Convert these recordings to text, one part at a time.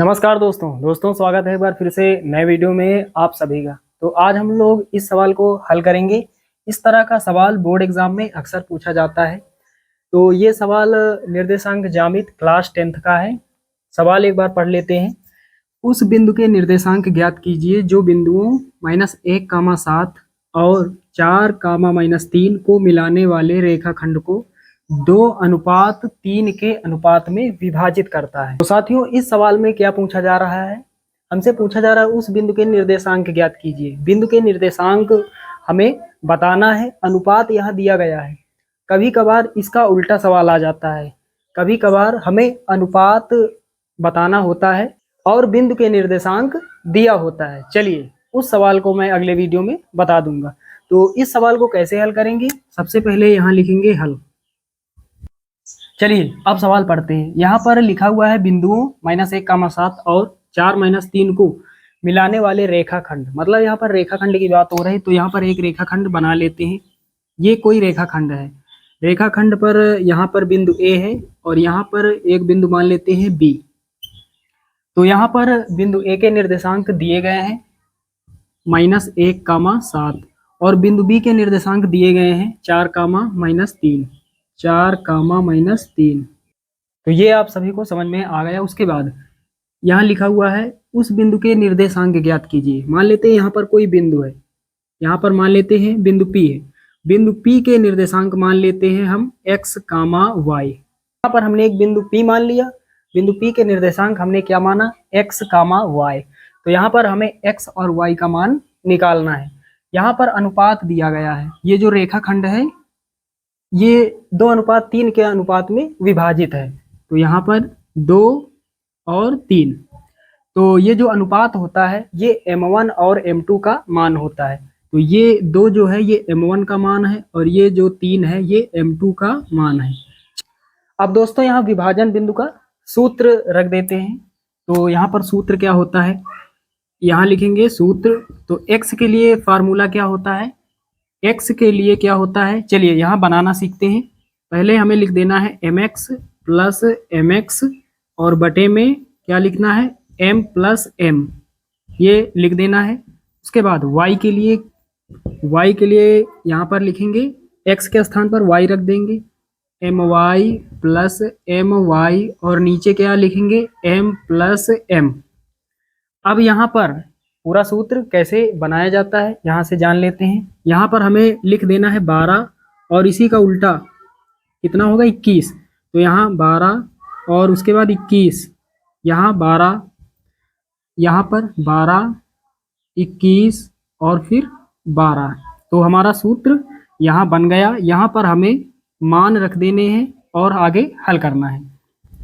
नमस्कार दोस्तों स्वागत है एक बार फिर से नए वीडियो में आप सभी का। तो आज हम लोग इस सवाल को हल करेंगे। इस तरह का सवाल बोर्ड एग्जाम में अक्सर पूछा जाता है। तो ये सवाल निर्देशांक ज्यामिति क्लास 10th का है। सवाल एक बार पढ़ लेते हैं। उस बिंदु के निर्देशांक ज्ञात कीजिए जो बिंदुओं -1, 7 और 4, -3 को मिलाने वाले रेखाखंड को 2:3 के अनुपात में विभाजित करता है। तो साथियों, इस सवाल में क्या पूछा जा रहा है? हमसे पूछा जा रहा है उस बिंदु के निर्देशांक ज्ञात कीजिए। बिंदु के निर्देशांक हमें बताना है। अनुपात यहाँ दिया गया है। कभी कभार इसका उल्टा सवाल आ जाता है। कभी कभार हमें अनुपात बताना होता है और बिंदु के निर्देशांक दिया होता है। चलिए, उस सवाल को मैं अगले वीडियो में बता दूंगा। तो इस सवाल को कैसे हल करेंगे? सबसे पहले यहाँ लिखेंगे हल। चलिए अब सवाल पढ़ते हैं। यहाँ पर लिखा हुआ है बिंदुओं -1, 7 और 4, -3 को मिलाने वाले रेखाखंड। मतलब यहाँ पर रेखाखंड की बात हो रही है। तो यहाँ पर एक रेखाखंड बना लेते हैं। ये कोई रेखाखंड है। रेखाखंड पर यहाँ पर बिंदु ए है और यहाँ पर एक बिंदु मान लेते हैं बी। तो यहाँ पर बिंदु ए के निर्देशांक दिए गए हैं -1, 7 और बिंदु बी के निर्देशांक दिए गए हैं 4, -3। तो ये आप सभी को समझ में आ गया। उसके बाद यहाँ लिखा हुआ है उस बिंदु के निर्देशांक ज्ञात कीजिए। मान लेते हैं यहाँ पर कोई बिंदु है। यहाँ पर मान लेते हैं बिंदु P है। बिंदु P के निर्देशांक मान लेते हैं हम x, y। यहाँ पर हमने एक बिंदु P मान लिया। बिंदु P के निर्देशांक हमने क्या माना? x, y। तो यहाँ पर हमें x और y का मान निकालना है। यहाँ पर अनुपात दिया गया है। ये जो रेखाखंड है ये 2:3 के अनुपात में विभाजित है। तो यहाँ पर 2 और 3। तो ये जो अनुपात होता है ये m1 और m2 का मान होता है। तो ये 2 जो है ये m1 का मान है और ये जो 3 है ये m2 का मान है। अब दोस्तों यहाँ विभाजन बिंदु का सूत्र रख देते हैं। तो यहाँ पर सूत्र क्या होता है? यहाँ लिखेंगे सूत्र। तो x के लिए फार्मूला क्या होता है? x के लिए क्या होता है? चलिए यहाँ बनाना सीखते हैं। पहले हमें लिख देना है mx प्लस mx और बटे में क्या लिखना है? m plus m। ये लिख देना है। उसके बाद y के लिए यहाँ पर लिखेंगे x के स्थान पर y रख देंगे my प्लस my और नीचे क्या लिखेंगे? m plus m। अब यहाँ पर पूरा सूत्र कैसे बनाया जाता है यहाँ से जान लेते हैं। यहाँ पर हमें लिख देना है 12 और इसी का उल्टा कितना होगा? 21। तो यहाँ 12 और उसके बाद 21, यहाँ 12, यहाँ पर 12, 21 और फिर 12। तो हमारा सूत्र यहाँ बन गया। यहाँ पर हमें मान रख देने हैं और आगे हल करना है।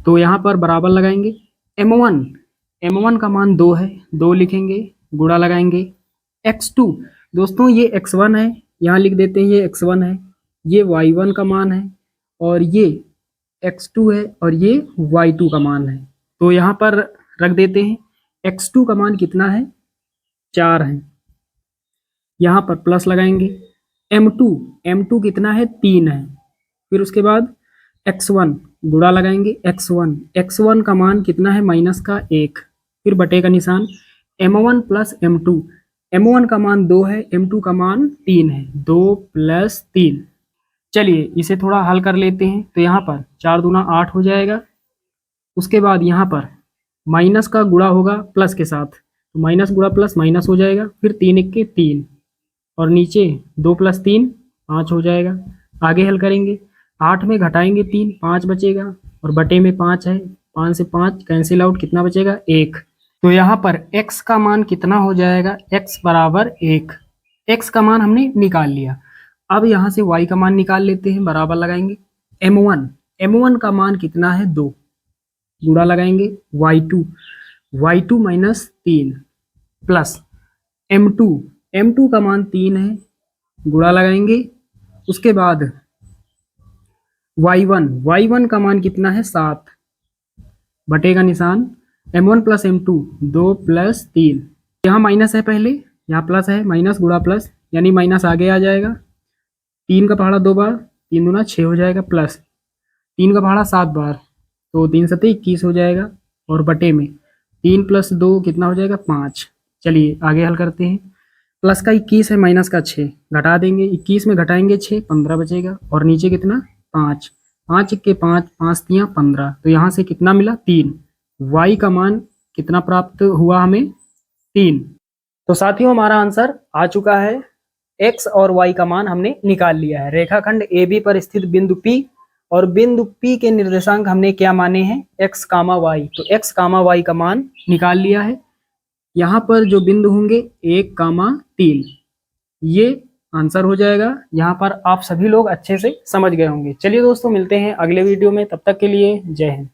तो यहाँ पर बराबर लगाएंगे। m1 का मान 2 है, 2 लिखेंगे, गुणा लगाएंगे। x2 दोस्तों ये x1 है, यहाँ लिख देते हैं ये x1 है। ये y1 का मान है और ये x2 है और ये y2 का मान है। तो यहाँ पर रख देते हैं। x2 का मान कितना है? 4 है। यहाँ पर प्लस लगाएंगे। m2 कितना है? 3 है। फिर उसके बाद x1 गुणा लगाएंगे। x1 का मान कितना है? -1। फिर बटे का निशान। m1 प्लस m1 का मान 2 है, m2 का मान 3 है। 2 + 3। चलिए इसे थोड़ा हल कर लेते हैं। तो यहाँ पर 4 दूना 8 हो जाएगा। उसके बाद यहाँ पर माइनस का गुणा होगा प्लस के साथ। तो माइनस गुणा प्लस माइनस हो जाएगा। फिर 3 × 3 और नीचे 2 + 3 5 हो जाएगा। आगे हल करेंगे। 8 में घटाएंगे 3, 5 बचेगा और बटे में 5 है। 5 से 5 कैंसिल आउट, कितना बचेगा? 1। तो यहाँ पर x का मान कितना हो जाएगा? x बराबर 1। x का मान हमने निकाल लिया। अब यहाँ से y का मान निकाल लेते हैं। बराबर लगाएंगे। m1 का मान कितना है? 2। गुणा लगाएंगे। y2 -3 प्लस m2 का मान 3 है, गुणा लगाएंगे। उसके बाद y1 का मान कितना है? 7। बटे का निशान। m1 plus m2 2 + 3। यहाँ माइनस है, पहले यहाँ प्लस है। माइनस गुणा प्लस यानी माइनस आगे आ जाएगा। 3 का पहाड़ा 2 बार, 3 दूना 6 हो जाएगा। प्लस 3 का पहाड़ा 7 बार, तो 3 × 7 = 21 हो जाएगा। और बटे में 3+2 कितना हो जाएगा 5। चलिए आगे हल करते हैं। प्लस का 21 है, माइनस का 6, घटा देंगे। 21 में घटाएंगे 6, 15 बचेगा। और नीचे कितना 5, 5 के 5, 5 तियाँ 15। तो यहाँ से कितना मिला 3। वाई का मान कितना प्राप्त हुआ हमें 3। तो साथियों हमारा आंसर आ चुका है। एक्स और वाई का मान हमने निकाल लिया है। रेखाखंड ए बी पर स्थित बिंदु पी और बिंदु पी के निर्देशांक हमने क्या माने हैं एक्स कामा वाई। तो एक्स कामा वाई का मान निकाल लिया है। यहाँ पर जो बिंदु होंगे 1,3 ये आंसर हो जाएगा। यहाँ पर आप सभी लोग अच्छे से समझ गए होंगे। चलिए दोस्तों मिलते हैं अगले वीडियो में, तब तक के लिए जय हिंद।